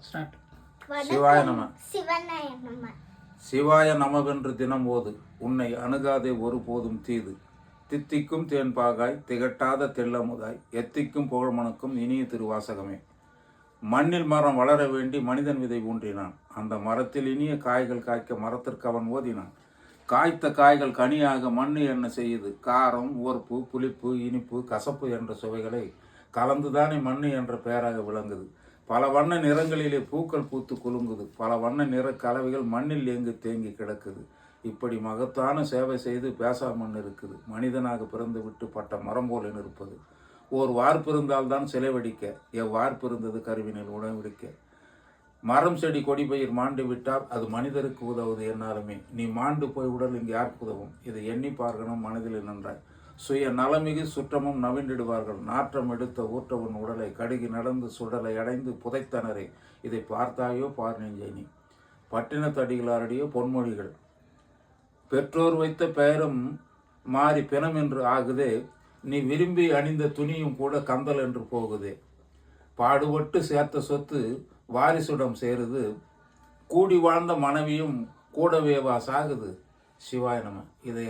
Start. சிவாய நம. சிவனாய நம. சிவாய நமவென்று தினம்போது உன்னை அணுகாதே ஒருபோதும் தீது. தித்திக்கும் தேன்பாகாய் திகட்டாத தெல்லமுதாய் எத்திக்கும் புகழ்மணக்கும் இனிய திருவாசகமே. மண்ணில் மரம் வளர வேண்டி மனிதன் விதை ஊன்றினான். அந்த மரத்தில் இனிய காய்கள் காய்க்க மரத்திற்கு அவன் ஓதினான். காய்த்த காய்கள் கனியாக மண்ணு என்ன செய்யுது? காரம், உவர்ப்பு, புளிப்பு, இனிப்பு, கசப்பு என்ற சுவைகளை கலந்துதானே மண்ணு என்ற பெயராக விளங்குது. பல வண்ண நிறங்களிலே பூக்கள் பூத்து குலுங்குது. பல வண்ண நிற கலவைகள் மண்ணில் எங்கு தேங்கி கிடக்குது. இப்படி மகத்தான சேவை செய்து பேசாமண் இருக்குது. மனிதனாக பிறந்து விட்டு பட்ட மரம் போல இருப்பது. ஓர் வார்ப்பு இருந்தால்தான் சிலை வடிக்க, எவ்வார்ப்பு இருந்தது கருவினில் உணவெடுக்க. மரம் செடி கொடி பயிர் மாண்டு விட்டால் அது மனிதருக்கு உதவுது என்னாலுமே. நீ மாண்டு போய் உடல் இங்கு யாருக்கு உதவும்? இதை எண்ணி பார்க்கணும் மனதில் நின்றாய். சுய நலமிகு சுற்றமும் நவிண்டிடுவார்கள். நாற்றம் எடுத்த ஊற்றவன் உடலை கடுகி நடந்து சுடலை அடைந்து புதைத்தனரே. இதை பார்த்தாயோ பார் நெஞ்சை நீ. பட்டினத்தடிகளாருடைய பொன்மொழிகள். பெற்றோர் வைத்த பெயரும் மாறி பிணம் என்று ஆகுதே. நீ விரும்பி அணிந்த துணியும் கூட கந்தல் என்று போகுதே. பாடுபட்டு சேர்த்த சொத்து வாரிசுடம் சேருது. கூடி வாழ்ந்த மனைவியும் கூடவேவா சாகுது. சிவாய நம. இதை